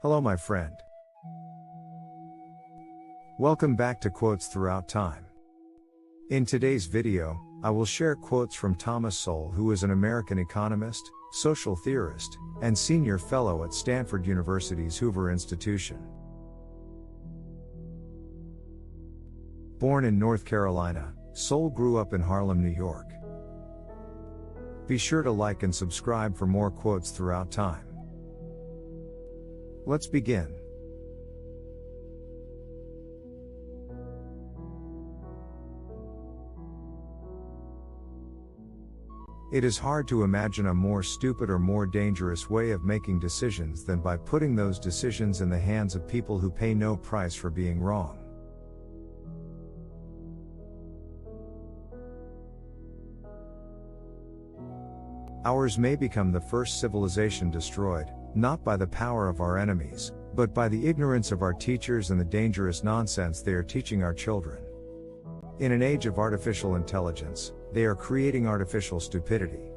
Hello my friend. Welcome back to Quotes Throughout Time. In today's video, I will share quotes from Thomas Sowell, who is an American economist, social theorist, and senior fellow at Stanford University's Hoover Institution. Born in North Carolina, Sowell grew up in Harlem, New York. Be sure to like and subscribe for more quotes throughout time. Let's begin. It is hard to imagine a more stupid or more dangerous way of making decisions than by putting those decisions in the hands of people who pay no price for being wrong. Ours may become the first civilization destroyed, not by the power of our enemies, but by the ignorance of our teachers and the dangerous nonsense they are teaching our children. In an age of artificial intelligence, they are creating artificial stupidity.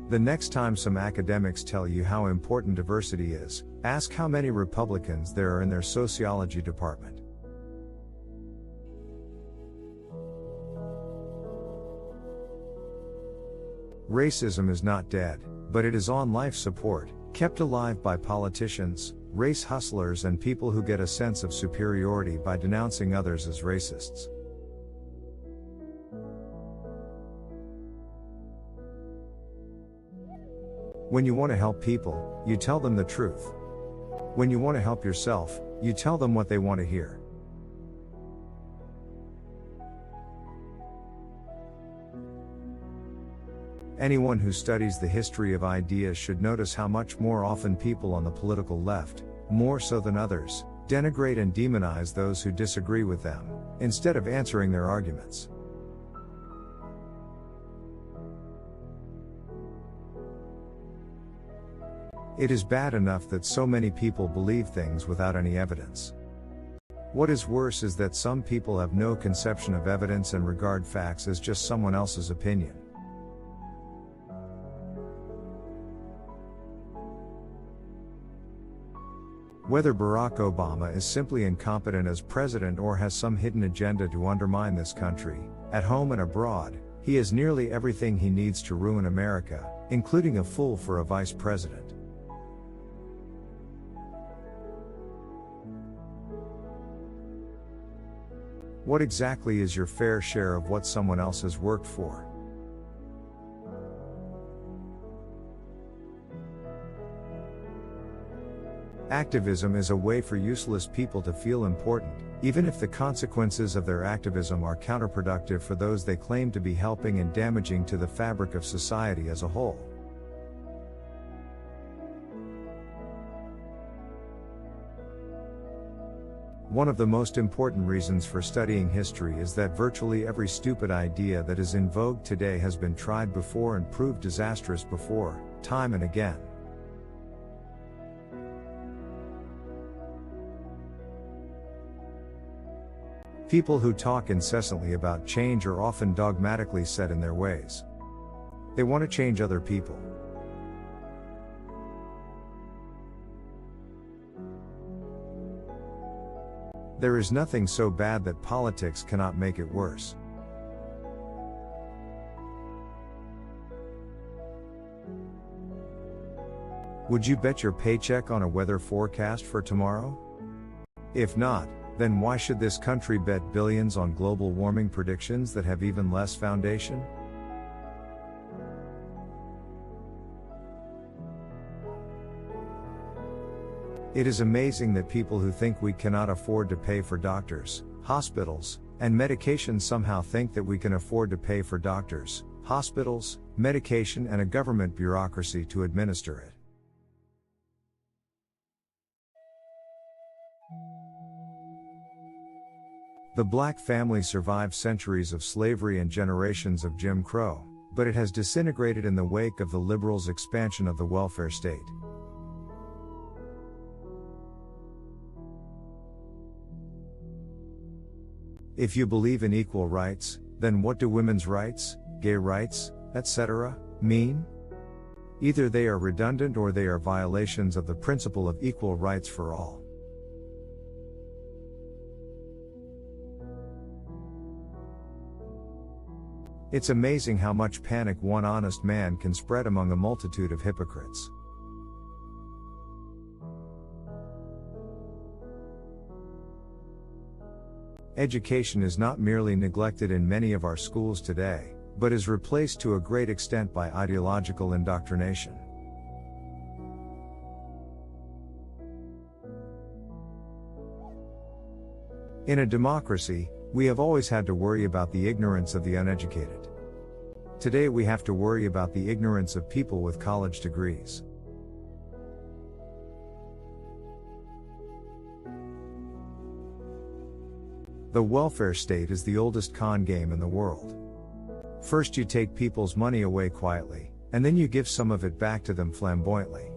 The next time some academics tell you how important diversity is, ask how many Republicans there are in their sociology department. Racism is not dead, but it is on life support, kept alive by politicians, race hustlers, and people who get a sense of superiority by denouncing others as racists. When you want to help people, you tell them the truth. When you want to help yourself, you tell them what they want to hear. Anyone who studies the history of ideas should notice how much more often people on the political left, more so than others, denigrate and demonize those who disagree with them, instead of answering their arguments. It is bad enough that so many people believe things without any evidence. What is worse is that some people have no conception of evidence and regard facts as just someone else's opinion. Whether Barack Obama is simply incompetent as president or has some hidden agenda to undermine this country, at home and abroad, he has nearly everything he needs to ruin America, including a fool for a vice president. What exactly is your fair share of what someone else has worked for? Activism is a way for useless people to feel important, even if the consequences of their activism are counterproductive for those they claim to be helping and damaging to the fabric of society as a whole. One of the most important reasons for studying history is that virtually every stupid idea that is in vogue today has been tried before and proved disastrous before, time and again. People who talk incessantly about change are often dogmatically set in their ways. They want to change other people. There is nothing so bad that politics cannot make it worse. Would you bet your paycheck on a weather forecast for tomorrow? If not, then why should this country bet billions on global warming predictions that have even less foundation? It is amazing that people who think we cannot afford to pay for doctors, hospitals, and medication somehow think that we can afford to pay for doctors, hospitals, medication, and a government bureaucracy to administer it. The black family survived centuries of slavery and generations of Jim Crow, but it has disintegrated in the wake of the liberals' expansion of the welfare state. If you believe in equal rights, then what do women's rights, gay rights, etc., mean? Either they are redundant or they are violations of the principle of equal rights for all. It's amazing how much panic one honest man can spread among a multitude of hypocrites. Education is not merely neglected in many of our schools today, but is replaced to a great extent by ideological indoctrination. In a democracy, we have always had to worry about the ignorance of the uneducated. Today we have to worry about the ignorance of people with college degrees. The welfare state is the oldest con game in the world. First you take people's money away quietly, and then you give some of it back to them flamboyantly.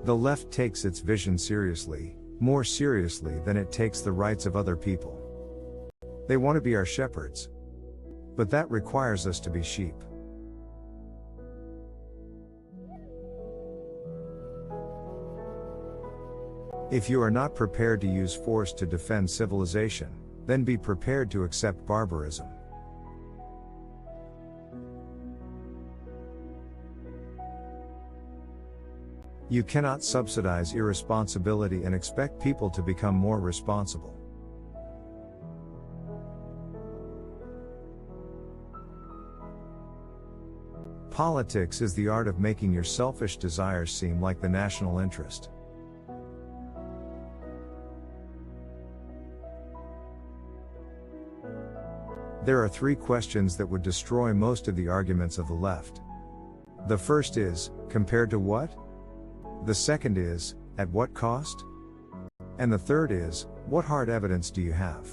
The left takes its vision seriously, more seriously than it takes the rights of other people. They want to be our shepherds. But that requires us to be sheep. If you are not prepared to use force to defend civilization, then be prepared to accept barbarism. You cannot subsidize irresponsibility and expect people to become more responsible. Politics is the art of making your selfish desires seem like the national interest. There are three questions that would destroy most of the arguments of the left. The first is, compared to what? The second is, at what cost? And the third is, what hard evidence do you have?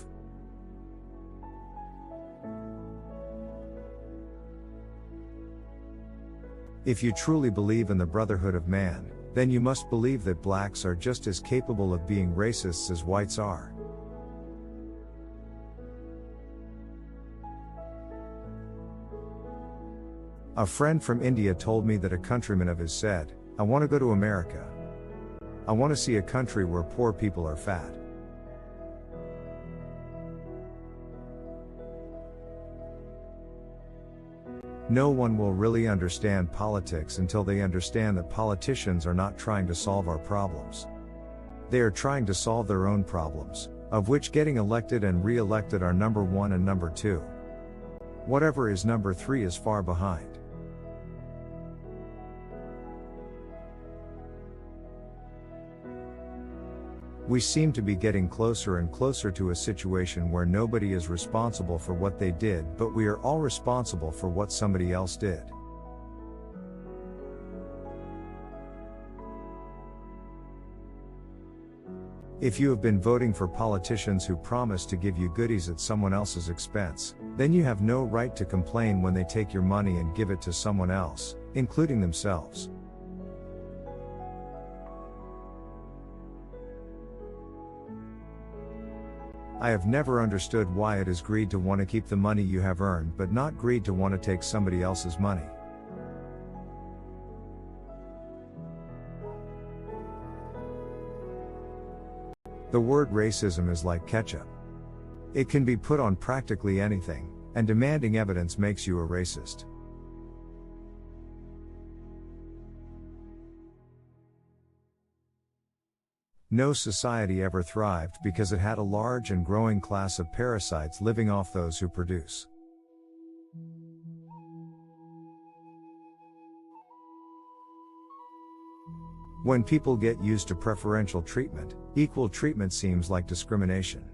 If you truly believe in the brotherhood of man, then you must believe that blacks are just as capable of being racists as whites are. A friend from India told me that a countryman of his said, "I want to go to America. I want to see a country where poor people are fat." No one will really understand politics until they understand that politicians are not trying to solve our problems. They are trying to solve their own problems, of which getting elected and re-elected are number one and number two. Whatever is number three is far behind. We seem to be getting closer and closer to a situation where nobody is responsible for what they did, but we are all responsible for what somebody else did. If you have been voting for politicians who promise to give you goodies at someone else's expense, then you have no right to complain when they take your money and give it to someone else, including themselves. I have never understood why it is greed to want to keep the money you have earned but not greed to want to take somebody else's money. The word racism is like ketchup. It can be put on practically anything, and demanding evidence makes you a racist. No society ever thrived because it had a large and growing class of parasites living off those who produce. When people get used to preferential treatment, equal treatment seems like discrimination.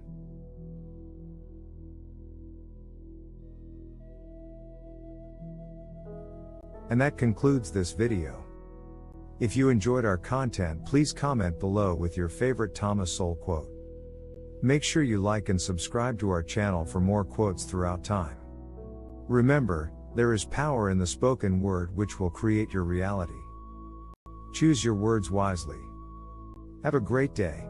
And that concludes this video. If you enjoyed our content, please comment below with your favorite Thomas Sowell quote. Make sure you like and subscribe to our channel for more quotes throughout time. Remember, there is power in the spoken word which will create your reality. Choose your words wisely. Have a great day.